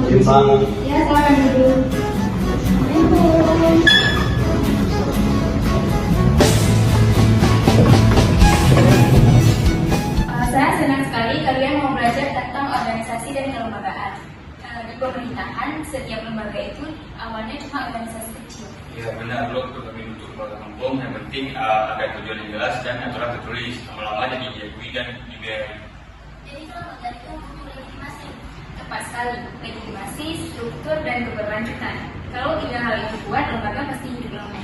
Timbang. Ya, silakan duduk. Saya senang sekali kalian mau belajar tentang organisasi dan kelembagaan. Di pemerintahan, setiap lembaga itu awalnya cuma organisasi kecil. Ya benar, lo untuk kami untuk kampung yang penting ada tujuan yang jelas dan aturan tertulis. Lama-lama jadi diakui dan dibiayai. Jadi kalau lembaga itu mempunyai legitimasi. Tepat sekali, legitimasi, struktur, dan keberlanjutan. Kalau tiga hal itu kuat, lembaga pasti hidup lama.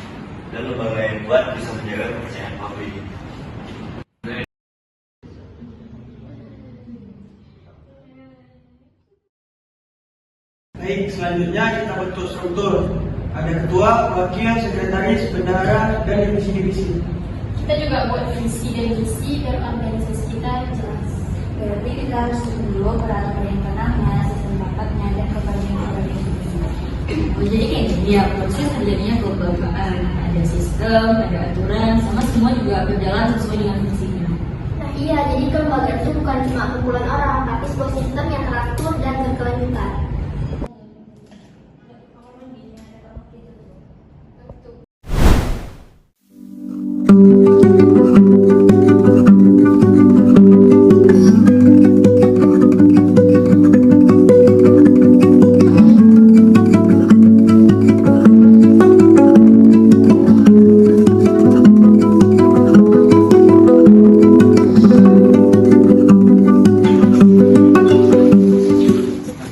Dan lembaga yang kuat bisa menjaga kepercayaan publik. Baik, selanjutnya kita bentuk struktur. Ada ketua, wakil, sekretaris, bendahara, dan divisi-divisi. Kita juga buat visi dan misi biar organisasi kita jelas. Berarti kita harus dulu peraturan internalnya, sistem rapatnya, dan kebagian organisasi. Jadi kayak gini ya, proses terjadinya kelembagaan. Ada sistem, ada aturan, sama semua juga berjalan sesuai dengan fungsinya. Nah iya, jadi kelembagaan itu bukan cuma kumpulan orang, tapi sebuah sistem yang teratur dan berkelanjutan.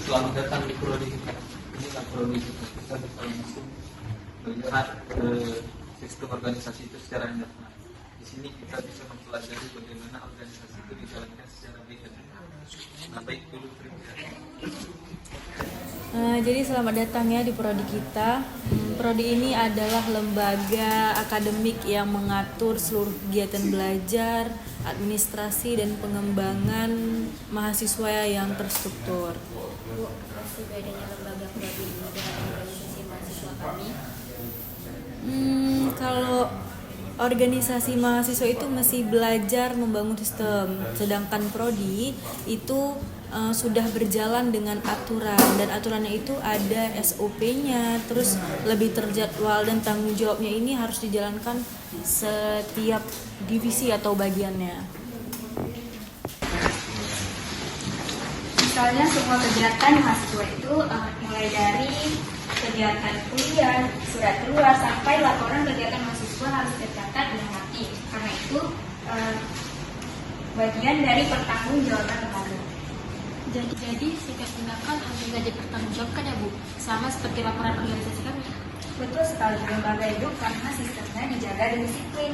Selamat datang di Prodi. Inilah Prodi kita bisa langsung melihat sistem organisasi itu secara internal. Di sini kita bisa mempelajari bagaimana organisasi itu dijalankan secara baik dan benar. Nah, baik dulu Jadi selamat datang ya di prodi kita. Prodi ini adalah lembaga akademik yang mengatur seluruh kegiatan belajar, administrasi dan pengembangan mahasiswa yang terstruktur. Bu, masih bedanya lembaga prodi ini dengan organisasi mahasiswa kami? Kalau organisasi mahasiswa itu masih belajar membangun sistem, sedangkan prodi itu sudah berjalan dengan aturan, dan aturannya itu ada SOP-nya, terus lebih terjadwal, dan tanggung jawabnya ini harus dijalankan setiap divisi atau bagiannya. Misalnya semua kegiatan mahasiswa itu mulai dari kegiatan kuliah, surat keluar, sampai laporan kegiatan mahasiswa harus tercatat dengan rapi. Karena itu bagian dari pertanggungjawaban lembaga. Jadi setiap tindakan harus juga dipertanggungjawabkan ya Bu, sama seperti laporan organisasi kami. Betul sekali, lembaga hidup karena sistemnya dijaga dan disiplin.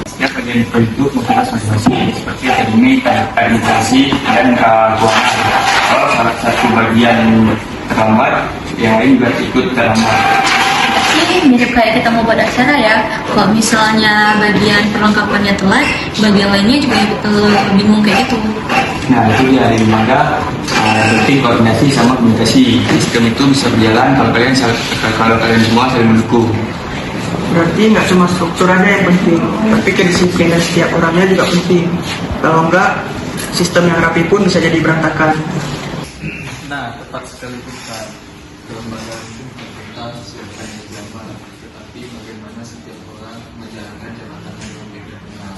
Setiap bagian itu membahas masing-masing seperti akademik, administrasi, dan keuangan. Kalau salah satu bagian terlambat, yang lain juga ikut terlambat. Ini mirip kayak kita mau buat acara ya. Kalau misalnya bagian perlengkapannya telat, bagian lainnya juga bingung kayak gitu. Nah, itu dia dari lembaga penting koordinasi sama komunikasi. Sistem itu bisa berjalan kalau kalian semua saling mendukung. Berarti nggak cuma struktur aja yang penting, tapi kedisiplinan setiap orangnya juga penting. Kalau enggak, sistem yang rapi pun bisa jadi berantakan. Nah, tepat sekali Ustaz. Kelembagaan itu bukan siapa yang siapa, tetapi bagaimana setiap orang menjalankan jabatannya dengan baik dan benar.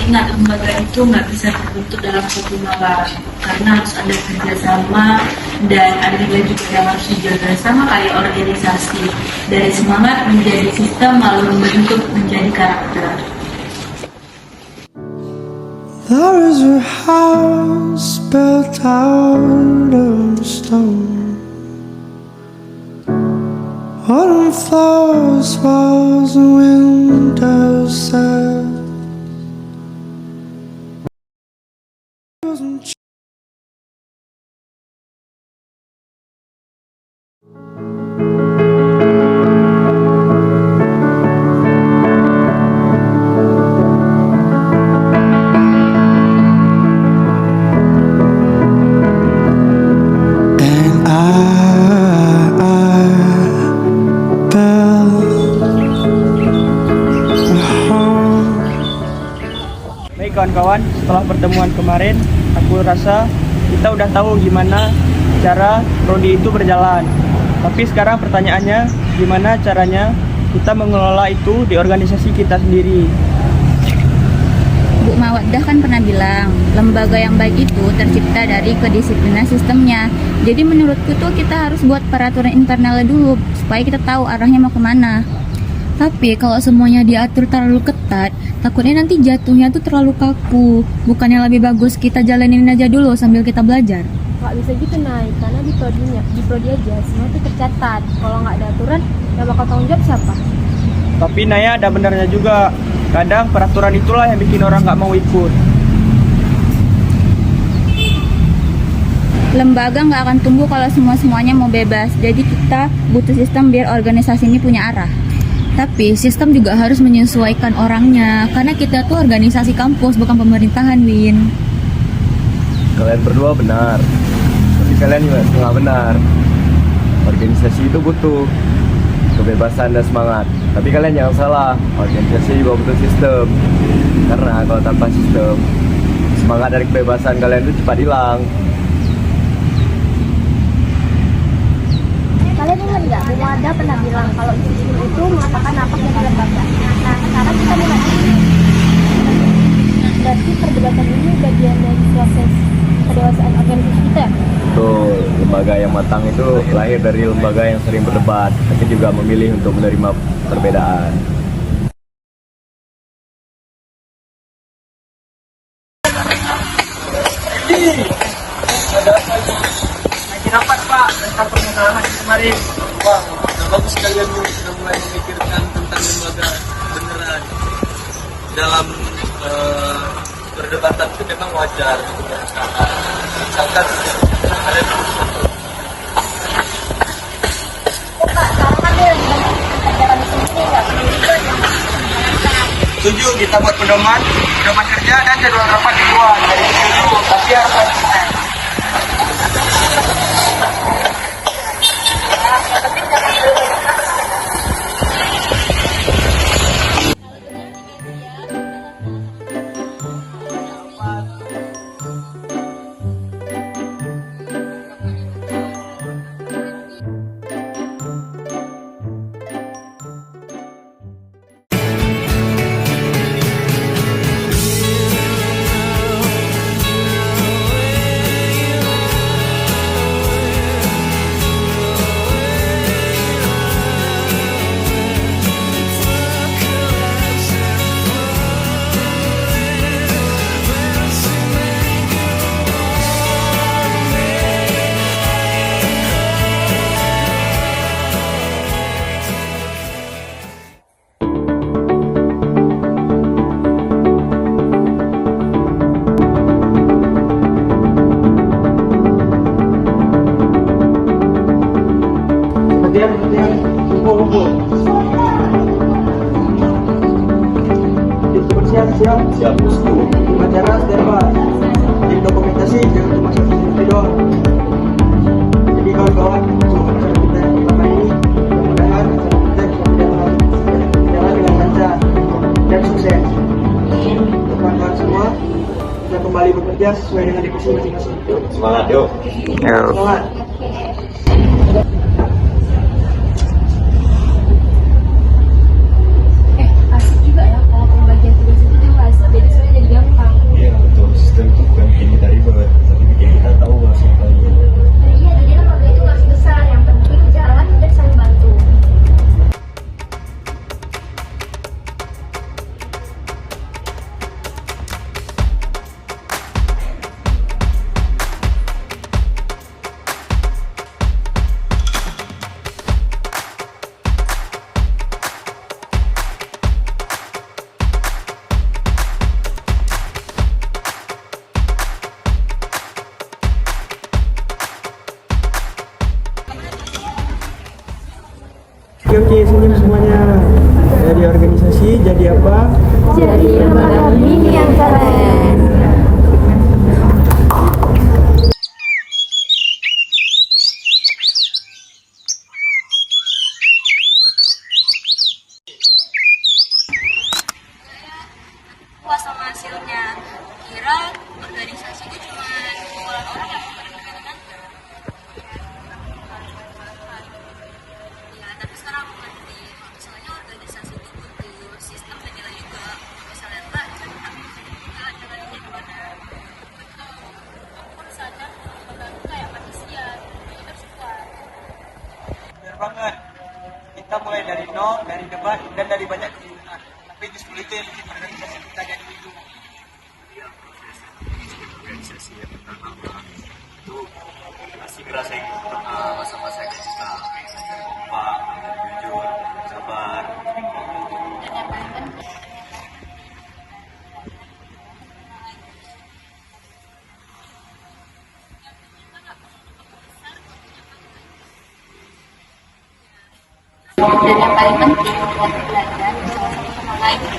Ingat, lembaga itu nggak bisa terbentuk dalam satu malam, karena harus ada kerjasama dan ada juga yang harus dijaga, sama kayak organisasi. Dari semangat menjadi sistem lalu membentuk menjadi karakter. There is a house built out of stone. Wooden floors, walls and windows set. built a home kawan-kawan, setelah pertemuan kemarin, aku rasa kita udah tahu gimana cara prodi itu berjalan. Tapi sekarang pertanyaannya, gimana caranya kita mengelola itu di organisasi kita sendiri? Bu Mawaddah kan pernah bilang, lembaga yang baik itu tercipta dari kedisiplinan sistemnya. Jadi menurutku tuh kita harus buat peraturan internalnya dulu, supaya kita tahu arahnya mau kemana. Tapi kalau semuanya diatur terlalu ketat, takutnya nanti jatuhnya tuh terlalu kaku. Bukannya lebih bagus kita jalanin aja dulu sambil kita belajar? Nggak bisa gitu, Nay, karena di prodi aja semua itu tercatat. Kalau nggak ada aturan, yang bakal tanggung jawab siapa? Tapi Naya ada benarnya juga. Kadang peraturan itulah yang bikin orang nggak mau ikut. Lembaga nggak akan tumbuh kalau semuanya mau bebas. Jadi kita butuh sistem biar organisasi ini punya arah. Tapi sistem juga harus menyesuaikan orangnya. Karena kita tuh organisasi kampus, bukan pemerintahan, Win. Kalian berdua benar, tapi kalian juga setengah benar. Organisasi itu butuh kebebasan dan semangat. Tapi kalian jangan salah, organisasi juga butuh sistem. Karena kalau tanpa sistem, semangat dari kebebasan kalian itu cepat hilang. Kalian ingat nggak, Bu Mawaddah pernah bilang kalau sistem itu mengatakan apa dari lembaga. Nah, sekarang kita mulai. Berarti perdebatan ini bagian dari proses kedewasaan organisasi kita ya? Betul, lembaga yang matang itu lahir dari lembaga yang sering berdebat, tapi juga memilih untuk menerima perbedaan. Lagi rapat Pak tentang permasalahan kemarin. Wah, nah bagus kalian sudah mulai memikirkan tentang lembaga beneran. Dalam perdebatan itu memang wajar gitu kan. Misalkan ada Setuju, kita buat pedoman kerja dan jadwal rapat dibuat. Jadi setuju, tapi harus konsisten. Latihan, kumpul. Siap. Siap, bosku. Upacara standby. Tim dokumentasi jangan cuma satu sendiri doang. Jadi kawan-kawan, untuk acara kita yang pertama ini, mudah-mudahan acara kita bisa berjalan dengan lancar dan sukses. Untuk kawan-kawan semua, kita kembali bekerja sesuai dengan divisi masing-masing. Semangat yuk. Semangat. Asik juga ya kalau pembagian tugas itu jelas, jadi semuanya jadi gampang. Iya betul, sistem itu bukan bikin kita ribet, tapi bikin kita tahu hasilnya. Iya, jadi lembaga itu harus besar, yang penting jalan dan saling bantu. Oke, senyum semuanya. Dari organisasi jadi apa? Jadi lembaga mini yang keren. Puas sama hasilnya. kira organisasi itu cuma kumpulan orang yang berkegiatan aja. Ya, tapi sekarang aku ngerti kalau misalnya organisasi itu butuh sistem dan nilai juga. Misalnya belajar, tapi juga nilainya gimana. Betul. Aku pun sadar lembaga itu kayak manusia, jadi bersuara. Benar banget. Kita mulai dari nol, dari debat, dan dari banyak kebingungan. Tapi justru itu yang bikin organisasi kita jadi hidup. Organisasi yang pertama itu masih ngerasain masa-masa kita kompak, jujur, sabar. Dan yang paling penting, kita belajar bersama sama lain.